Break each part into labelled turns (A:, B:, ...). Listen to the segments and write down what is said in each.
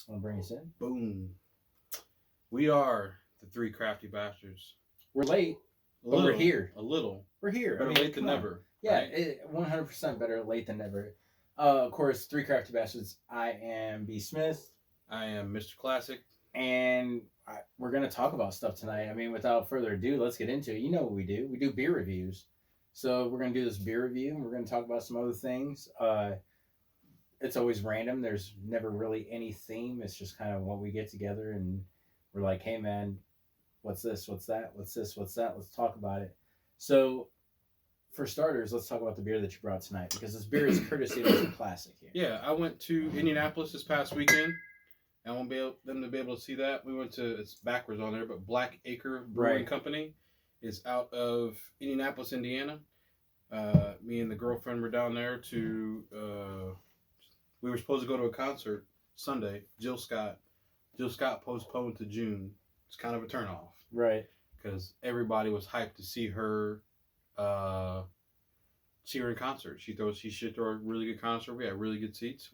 A: Want to bring us in?
B: Boom. We are the three crafty bastards.
A: We're late, but we're here.
B: A little.
A: We're here.
B: Better late than never.
A: Yeah,
B: right?
A: 100% better late than never. Of course, three crafty bastards. I am B. Smith.
B: I am Mr. Classic.
A: And we're going to talk about stuff tonight. I mean, without further ado, let's get into it. You know what we do. We do beer reviews. So we're going to do this beer review, and we're going to talk about some other things. It's always random. There's never really any theme. It's just kind of what we get together, and we're like, hey, man, what's this? What's that? What's this? What's that? Let's talk about it. So for starters, let's talk about the beer that you brought tonight, because this beer is courtesy of Mr. Classic here.
B: Yeah, I went to Indianapolis this past weekend. I won't be able, them to be able to see that. We went to, it's backwards on there, but Black Acre Brewing Company is out of Indianapolis, Indiana. Me and the girlfriend were down there to, we were supposed to go to a concert Sunday. Jill Scott postponed to June. It's kind of a turnoff.
A: Right.
B: Because everybody was hyped to see her in concert. She should throw a really good concert. We had really good seats.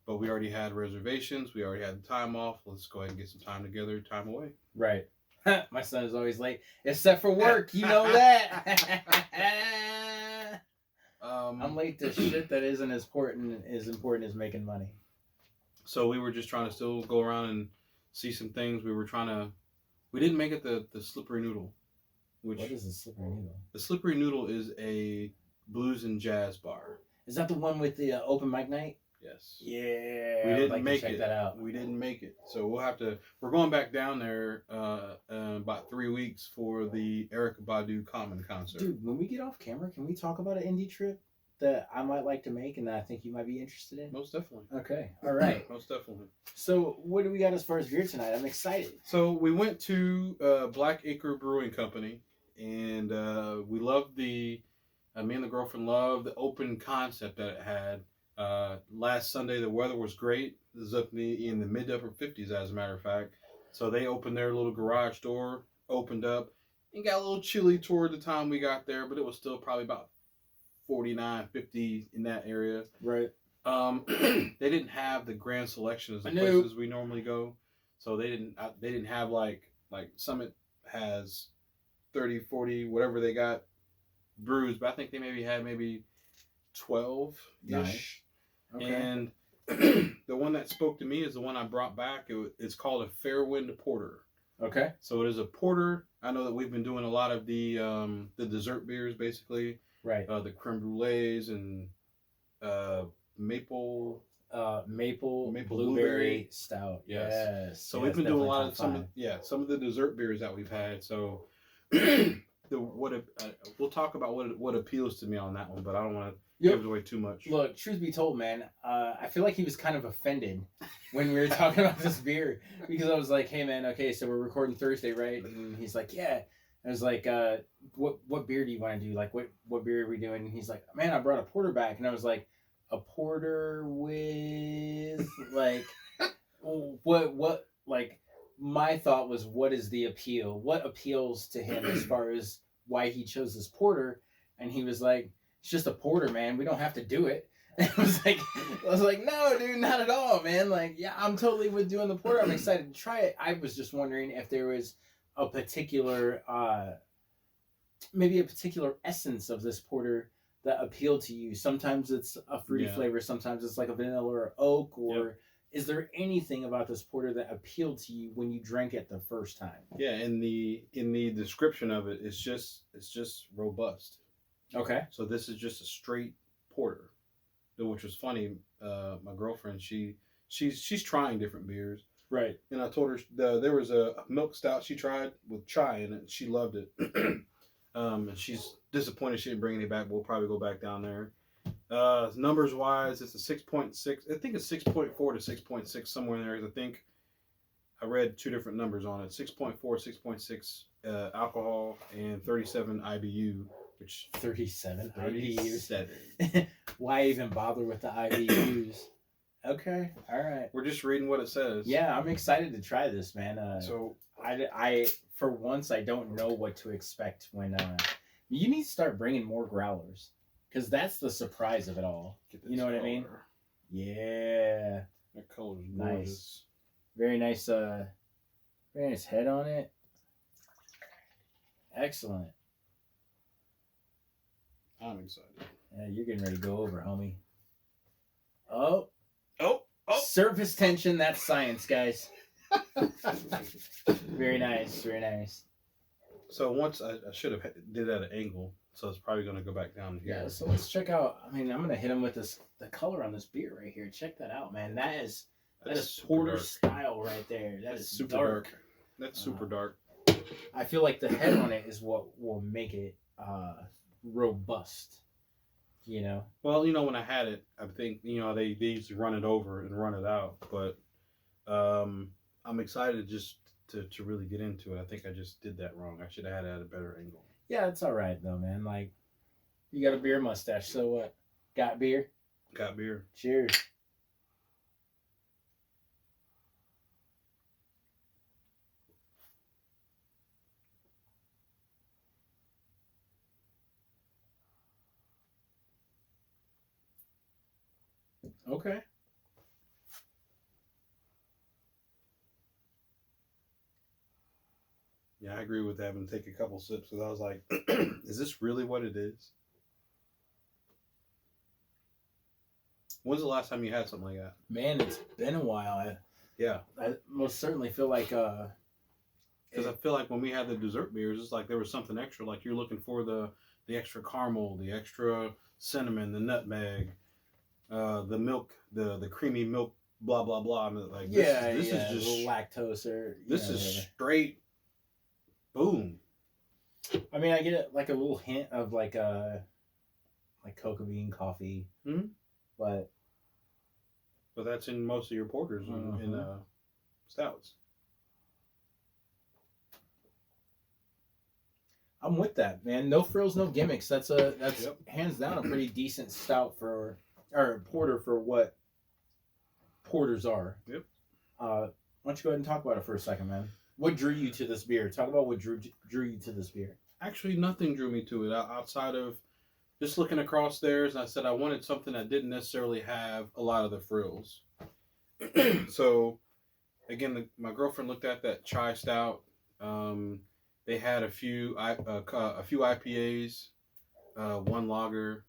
B: But we already had reservations. We already had the time off. Let's go ahead and get some time together, time away.
A: Right. My son is always late, except for work. You know that. I'm late to shit that isn't as important as making money.
B: So we were just trying to still go around and see some things. We didn't make it the Slippery Noodle.
A: What is a Slippery Noodle?
B: The Slippery Noodle is a blues and jazz bar.
A: Is that the one with the open mic night?
B: Yes.
A: Yeah.
B: We didn't make it. Check that out. We didn't make it. So we're going back down there in about 3 weeks for the Erykah Badu Common concert.
A: Dude, when we get off camera, can we talk about an indie trip that I might like to make and that I think you might be interested in?
B: Most definitely.
A: Okay. All right.
B: Most definitely.
A: So what do we got as far as beer tonight? I'm excited.
B: So we went to Black Acre Brewing Company, and we loved me and the girlfriend loved the open concept that it had. Last Sunday the weather was great. It was up in the mid to upper 50s, as a matter of fact. So they opened their little garage door, opened up, and got a little chilly toward the time we got there, but it was still probably about 49, 50 in that area.
A: Right.
B: They didn't have the grand selection as the places we normally go. So they didn't have like Summit has 30, 40, whatever they got brews, but I think they had 12-ish.
A: Nice. Okay.
B: And the one that spoke to me is the one I brought back. It's called a Fairwind Porter.
A: Okay.
B: So it is a porter. I know that we've been doing a lot of the dessert beers, basically.
A: Right.
B: The creme brulees and maple
A: blueberry stout.
B: Yes. So we've been doing a lot of some of the dessert beers that we've had. So we'll talk about what appeals to me on that one, but I don't want to give away too much.
A: Look, truth be told, man, I feel like he was kind of offended when we were talking about this beer, because I was like, hey man, okay, so we're recording Thursday, right? And he's like, yeah. I was like, what beer do you want to do? Like, what beer are we doing? And he's like, man, I brought a porter back. And I was like, a porter with like what like my thought was, what is the appeal? What appeals to him as far as why he chose this porter? And he was like, it's just a porter, man. We don't have to do it. And I was like, no, dude, not at all, man. Like, yeah, I'm totally with doing the porter. I'm excited to try it. I was just wondering if there was a particular, maybe a particular essence of this porter that appealed to you. Sometimes it's a fruity flavor. Sometimes it's like a vanilla or oak. Or is there anything about this porter that appealed to you when you drank it the first time?
B: Yeah, in the description of it, it's just robust.
A: Okay.
B: So this is just a straight porter, which was funny. My girlfriend, she's trying different beers.
A: Right.
B: And I told her there was a milk stout she tried with chai in it. She loved it. And she's disappointed she didn't bring any back. We'll probably go back down there. Numbers wise, it's a 6.6. I think it's 6.4 to 6.6, somewhere in there. I think I read two different numbers on it. 6.4, 6.6 alcohol, and 37 IBU. Which
A: 37
B: IBUs.
A: Why even bother with the IBUs? Okay, all right.
B: We're just reading what it says.
A: Yeah, I'm excited to try this, man.
B: So
A: I for once I don't know what to expect when. You need to start bringing more growlers, because that's the surprise of it all. You know what I mean? Yeah.
B: That color is
A: Nice.
B: gorgeous.
A: Very nice. Very nice head on it. Excellent.
B: I'm excited.
A: Yeah, you're getting ready to go over, homie. Oh.
B: Oh.
A: Surface tension. That's science, guys. Very nice. Very nice.
B: So once I should have did that at an angle, so it's probably going to go back down here.
A: Yeah. So let's check out. I mean, I'm gonna hit him with the color on this beer right here. Check that out, man. That is porter
B: dark.
A: style right there. That's
B: super
A: dark.
B: That's super dark.
A: I feel like the head on it is what will make it robust. You know.
B: Well, when I had it, I think they used to run it over and run it out, but I'm excited just to really get into it. I think I just did that wrong. I should have had it at a better angle.
A: Yeah, it's all right though, man. Like, you got a beer mustache, so what? Got beer?
B: Got beer.
A: Cheers. Okay.
B: Yeah, I agree with having to take a couple sips because I was like, is this really what it is? When's the last time you had something like that?
A: Man, it's been a while.
B: Yeah.
A: I most certainly feel like
B: because I feel like when we had the dessert beers, it's like there was something extra. Like you're looking for the extra caramel, the extra cinnamon, the nutmeg, the milk, the creamy milk, blah blah blah. I mean, like this is just
A: lactose or
B: this is straight. Boom.
A: I mean, I get it like a little hint of like cocoa bean coffee, but
B: that's in most of your porters and stouts.
A: I'm with that, man. No frills, no gimmicks. That's hands down a pretty decent stout or porter for what porters are.
B: Yep.
A: Why don't you go ahead and talk about it for a second, man? What drew you to this beer? Talk about what drew you to this beer.
B: Actually, nothing drew me to it outside of just looking across theirs. And I said I wanted something that didn't necessarily have a lot of the frills. So, again, my girlfriend looked at that chai stout. They had a few IPAs, one lager.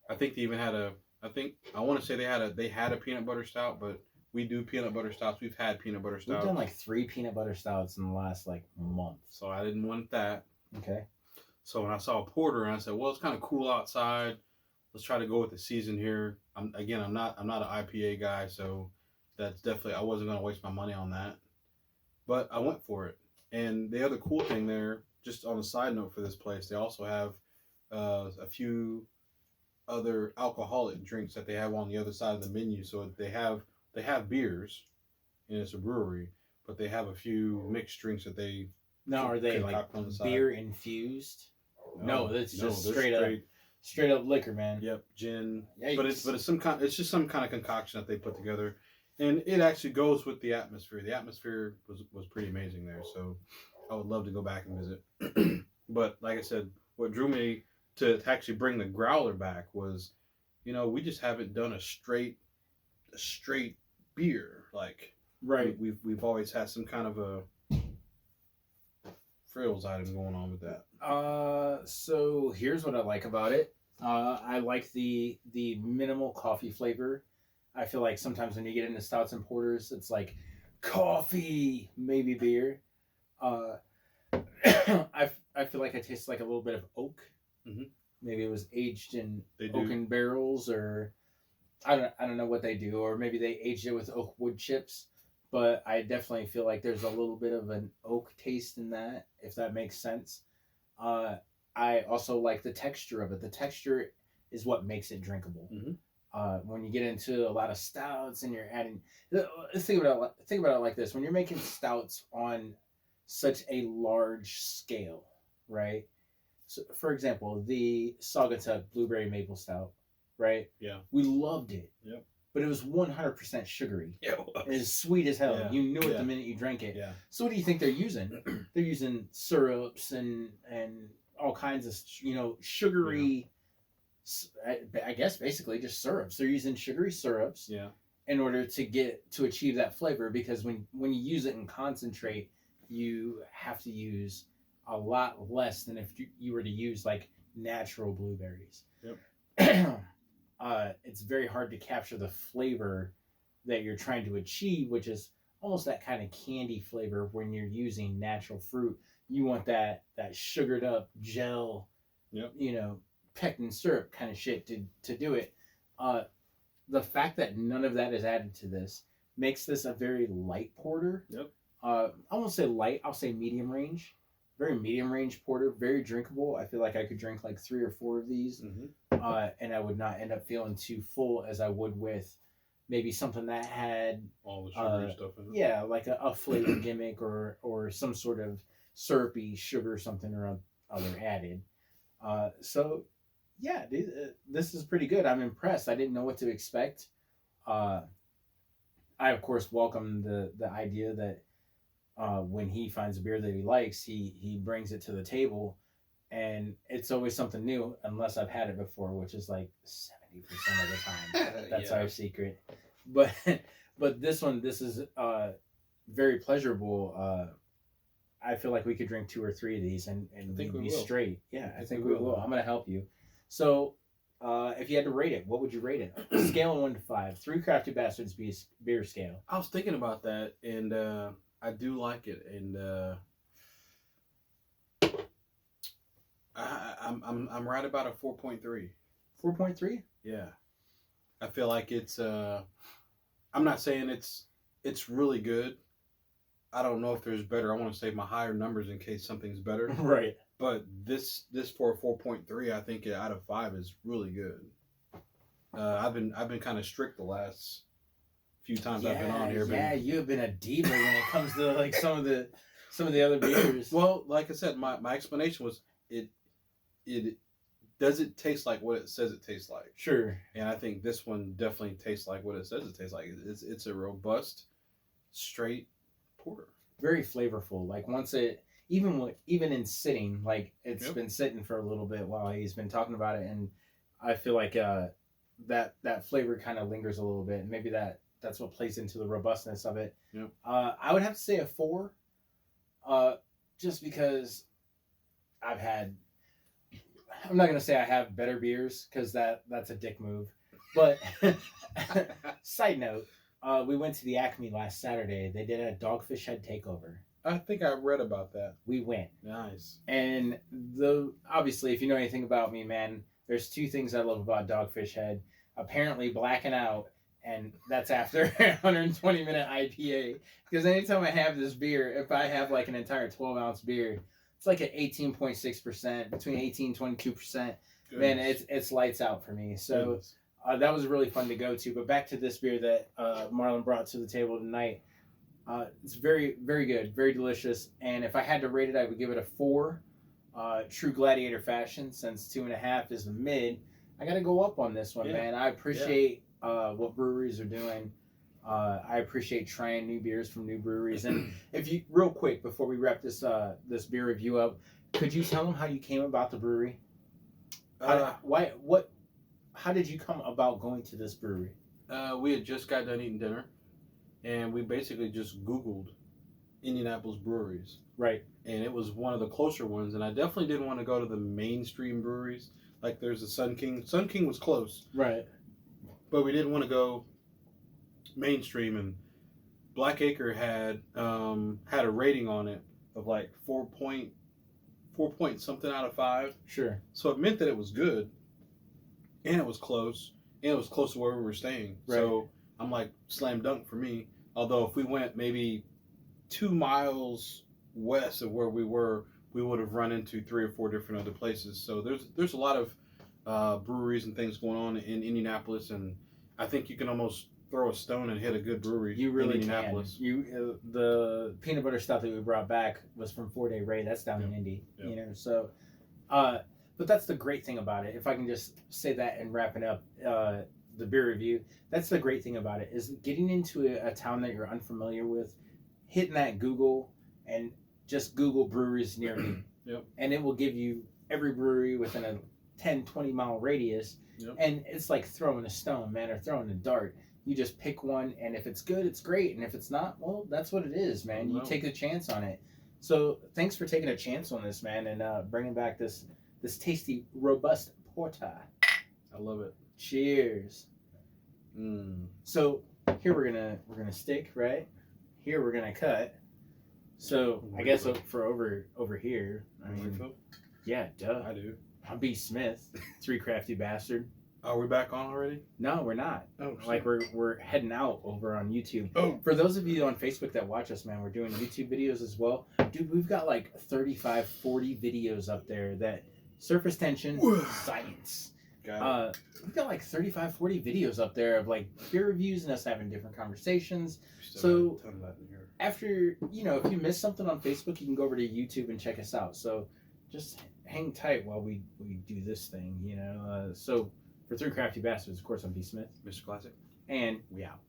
B: I think they even had I want to say they had a peanut butter stout, but we do peanut butter stouts. We've had peanut butter stouts.
A: We've done like 3 peanut butter stouts in the last month.
B: So I didn't want that.
A: Okay.
B: So when I saw a porter and I said, well, it's kind of cool outside. Let's try to go with the season here. I'm not an IPA guy, so that's definitely, I wasn't going to waste my money on that. But I went for it. And the other cool thing there, just on a side note for this place, they also have a few other alcoholic drinks that they have on the other side of the menu. So they have beers, and it's a brewery, but they have a few mixed drinks that they.
A: Now, are they like beer infused? No, that's just straight up liquor, man.
B: Yep, gin.
A: Yikes.
B: But it's just some kind of concoction that they put together, and it actually goes with the atmosphere. The atmosphere was pretty amazing there, so I would love to go back and visit. But like I said, what drew me to actually bring the growler back was, we just haven't done a straight beer. Like,
A: right.
B: We've always had some kind of a frills item going on with that.
A: So here's what I like about it. I like the minimal coffee flavor. I feel like sometimes when you get into stouts and porters, it's like coffee, maybe beer. I feel like I taste like a little bit of oak.
B: Mm-hmm.
A: Maybe it was aged in oaken barrels, or I don't know what they do, or maybe they aged it with oak wood chips. But I definitely feel like there's a little bit of an oak taste in that, if that makes sense. I also like the texture of it. The texture is what makes it drinkable.
B: Mm-hmm.
A: When you get into a lot of stouts and you're adding, think about it like this: when you're making stouts on such a large scale, right? So, for example, the Saugatuck Blueberry Maple Stout, right?
B: Yeah,
A: we loved it.
B: Yep.
A: But it was 100% sugary.
B: Yeah, it was.
A: It's sweet as hell.
B: Yeah.
A: You knew it the minute you drank it.
B: Yeah.
A: So what do you think they're using? They're using syrups and all kinds of sugary. I guess basically just syrups. They're using sugary syrups.
B: Yeah.
A: in order to achieve that flavor, because when you use it in concentrate, you have to use a lot less than if you were to use like natural blueberries.
B: Yep.
A: It's very hard to capture the flavor that you're trying to achieve, which is almost that kind of candy flavor. When you're using natural fruit, you want that sugared up gel,
B: Yep.
A: pectin syrup kind of shit to do it. The fact that none of that is added to this makes this a very light porter.
B: Yep.
A: I won't say light, I'll say medium range. Very medium range porter, very drinkable. I feel like I could drink like 3 or 4 of these, and I would not end up feeling too full as I would with maybe something that had
B: all the sugary stuff in it.
A: Yeah, like a flavor gimmick or some sort of syrupy sugar or something or other added. So yeah, dude, this is pretty good. I'm impressed. I didn't know what to expect. I of course welcome the idea that when he finds a beer that he likes, he brings it to the table, and it's always something new unless I've had it before, which is like 70% of the time. That's our secret. But this is very pleasurable. I feel like we could drink 2 or 3 of these and we'd be straight. Yeah, I think we will. I'm gonna help you. So if you had to rate it, what would you rate it? Scale of 1 to 5. 3 Crafty Bastards beer scale.
B: I was thinking about that, and I do like it, and I'm right about a 4.3.
A: 4.3?
B: Yeah, I feel like it's. I'm not saying it's really good. I don't know if there's better. I want to save my higher numbers in case something's better.
A: Right.
B: But this for a 4.3, I think out of 5 is really good. I've been kind of strict the last few times I've been on here.
A: Yeah, you have been a diva when it comes to like some of the other beers.
B: Well, like I said, my explanation was it does it taste like what it says it tastes like.
A: Sure.
B: And I think this one definitely tastes like what it says it tastes like. It's a robust, straight porter.
A: Very flavorful. Like once it even in sitting, like it's been sitting for a little bit while he's been talking about it, and I feel like that flavor kind of lingers a little bit, and maybe that's what plays into the robustness of it.
B: Yep.
A: I would have to say a 4, just because I'm not gonna say I have better beers, because that's a dick move. But side note, we went to the Acme last Saturday. They did a Dogfish Head takeover.
B: I think I read about that.
A: We went.
B: Nice.
A: And obviously, if you know anything about me, man, there's 2 things I love about Dogfish Head. Apparently blacking out, and that's after 120-minute IPA. Because anytime I have this beer, if I have like an entire 12-ounce beer, it's like an 18.6%, between 18 and 22%. Man, it's lights out for me. So that was really fun to go to. But back to this beer that Marlon brought to the table tonight. It's very, very good, very delicious. And if I had to rate it, I would give it a 4. True gladiator fashion, since 2.5 is the mid. I got to go up on this one, man. I appreciate what breweries are doing. I appreciate trying new beers from new breweries. And if you, real quick, before we wrap this beer review up, could you tell them how you came about the brewery? How did you come about going to this brewery?
B: We had just got done eating dinner, and we basically just Googled Indianapolis breweries.
A: Right.
B: And it was one of the closer ones, and I definitely didn't want to go to the mainstream breweries. Like there's the Sun King. Sun King was close.
A: Right.
B: But we didn't want to go mainstream, and Black Acre had a rating on it of like 4 point something out of 5.
A: Sure.
B: So it meant that it was good, and it was close, and it was close to where we were staying. Right. So I'm like, slam dunk for me. Although if we went maybe 2 miles west of where we were, we would have run into 3 or 4 different other places. So there's a lot of breweries and things going on in Indianapolis, and I think you can almost throw a stone and hit a good brewery.
A: You really
B: in Indianapolis.
A: Can. The peanut butter stuff that we brought back was from 4 Day Ray. That's down in Indy. Yep. So, but that's the great thing about it. If I can just say that and wrapping up the beer review, that's the great thing about it, is getting into a town that you're unfamiliar with, hitting that Google and just Google breweries near me.
B: Yep. And
A: it will give you every brewery within a 10, 20 mile radius.
B: Yep.
A: And it's like throwing a stone, man, or throwing a dart. You just pick one, and if it's good, it's great, and if it's not, well, that's what it is, man. You take a chance on it. So thanks for taking a chance on this, man, and bringing back this tasty, robust porter.
B: I love it.
A: Cheers.
B: Mm.
A: So here we're gonna stick, right? Here we're gonna cut. So I guess for over here, I mean, yeah, duh.
B: I do.
A: I'm B. Smith, 3 Crafty Bastard.
B: Are we back on already?
A: No, we're not.
B: Oh,
A: like we're heading out over on YouTube.
B: Oh,
A: for those of you on Facebook that watch us, man, we're doing YouTube videos as well. Dude, we've got like 35, 40 videos up there that surface tension, science. We've got like 35, 40 videos up there of like beer reviews and us having different conversations. So after, if you miss something on Facebook, you can go over to YouTube and check us out. So just hang tight while we do this thing, So for 3 Crafty Bastards, of course, I'm B. Smith.
B: Mr. Classic.
A: And we out.